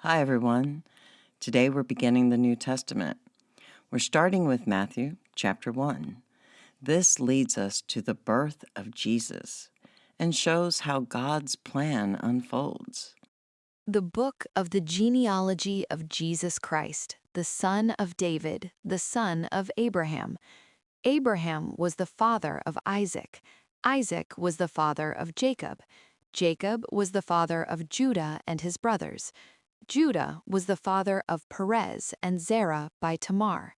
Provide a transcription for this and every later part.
Hi, everyone. Today we're beginning the New Testament. We're starting with Matthew chapter 1. This leads us to the birth of Jesus and shows how God's plan unfolds. The book of the genealogy of Jesus Christ, the son of David, the son of Abraham. Abraham was the father of Isaac. Isaac was the father of Jacob. Jacob was the father of Judah and his brothers. Judah was the father of Perez and Zerah by Tamar.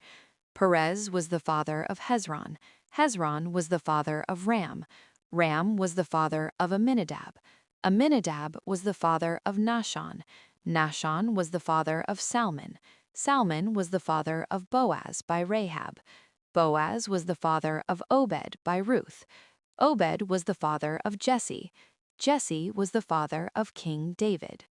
Perez was the father of Hezron. Hezron was the father of Ram. Ram was the father of Amminadab. Amminadab was the father of Nahshon. Nahshon was the father of Salmon. Salmon was the father of Boaz by Rahab. Boaz was the father of Obed by Ruth. Obed was the father of Jesse. Jesse was the father of King David.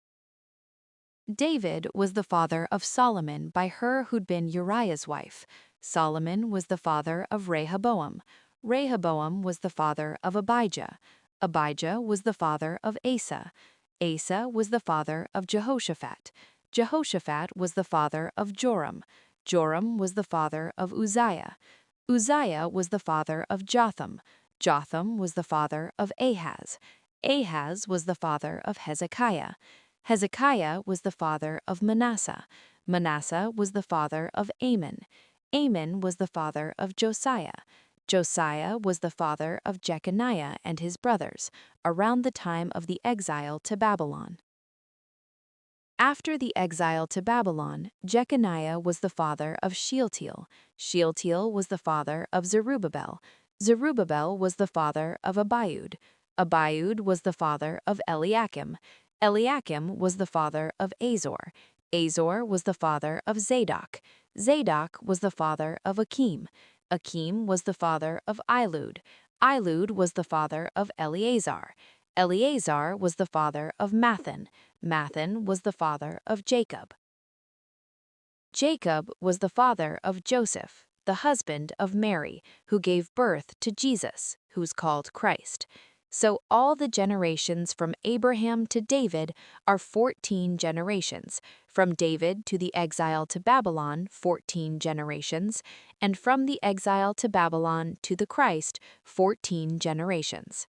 David was the father of Solomon by her who'd been Uriah's wife. Solomon was the father of Rehoboam. Rehoboam was the father of Abijah. Abijah was the father of Asa. Asa was the father of Jehoshaphat. Jehoshaphat was the father of Joram. Joram was the father of Uzziah. Uzziah was the father of Jotham. Jotham was the father of Ahaz. Ahaz was the father of Hezekiah. Hezekiah was the father of Manasseh. Manasseh was the father of Amon. Amon was the father of Josiah. Josiah was the father of Jeconiah and his brothers, around the time of the exile to Babylon. After the exile to Babylon, Jeconiah was the father of Shealtiel. Shealtiel was the father of Zerubbabel. Zerubbabel was the father of Abiud. Abiud was the father of Eliakim. Eliakim was the father of Azor. Azor was the father of Zadok. Zadok was the father of Akim. Akim was the father of Ilud. Ilud was the father of Eleazar. Eleazar was the father of Mathan. Mathan was the father of Jacob. Jacob was the father of Joseph, the husband of Mary, who gave birth to Jesus, who's called Christ. So all the generations from Abraham to David are 14 generations, from David to the exile to Babylon, 14 generations, and from the exile to Babylon to the Christ, 14 generations.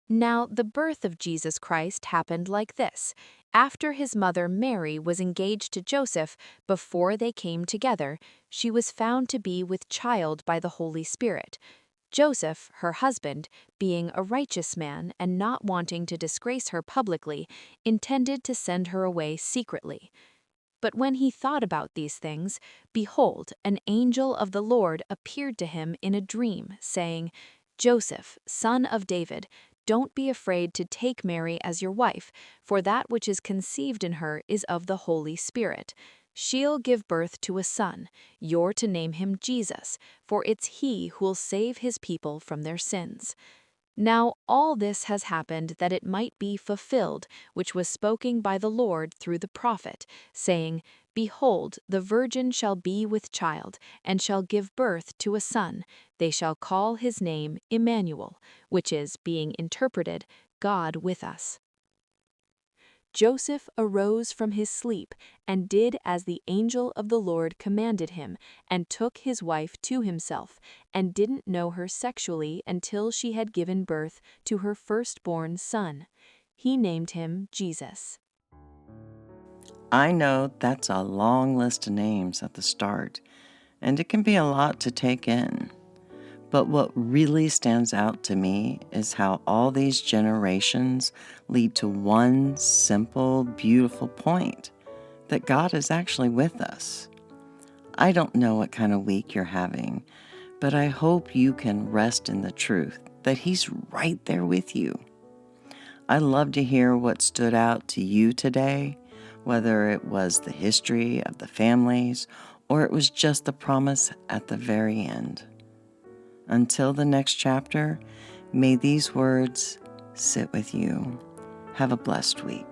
Now, the birth of Jesus Christ happened like this. After his mother Mary was engaged to Joseph, before they came together, she was found to be with child by the Holy Spirit. Joseph, her husband, being a righteous man and not wanting to disgrace her publicly, intended to send her away secretly. But when he thought about these things, behold, an angel of the Lord appeared to him in a dream, saying, "Joseph, son of David, don't be afraid to take Mary as your wife, for that which is conceived in her is of the Holy Spirit. She'll give birth to a son. You're to name him Jesus, for it's he who'll save his people from their sins." Now all this has happened that it might be fulfilled, which was spoken by the Lord through the prophet, saying, "Behold, the virgin shall be with child, and shall give birth to a son. They shall call his name Emmanuel," which is, being interpreted, God with us. Joseph arose from his sleep and did as the angel of the Lord commanded him, and took his wife to himself, and didn't know her sexually until she had given birth to her firstborn son. He named him Jesus. I know that's a long list of names at the start, and it can be a lot to take in. But what really stands out to me is how all these generations lead to one simple, beautiful point that God is actually with us. I don't know what kind of week you're having, but I hope you can rest in the truth that He's right there with you. I'd love to hear what stood out to you today, whether it was the history of the families or it was just the promise at the very end. Until the next chapter, may these words sit with you. Have a blessed week.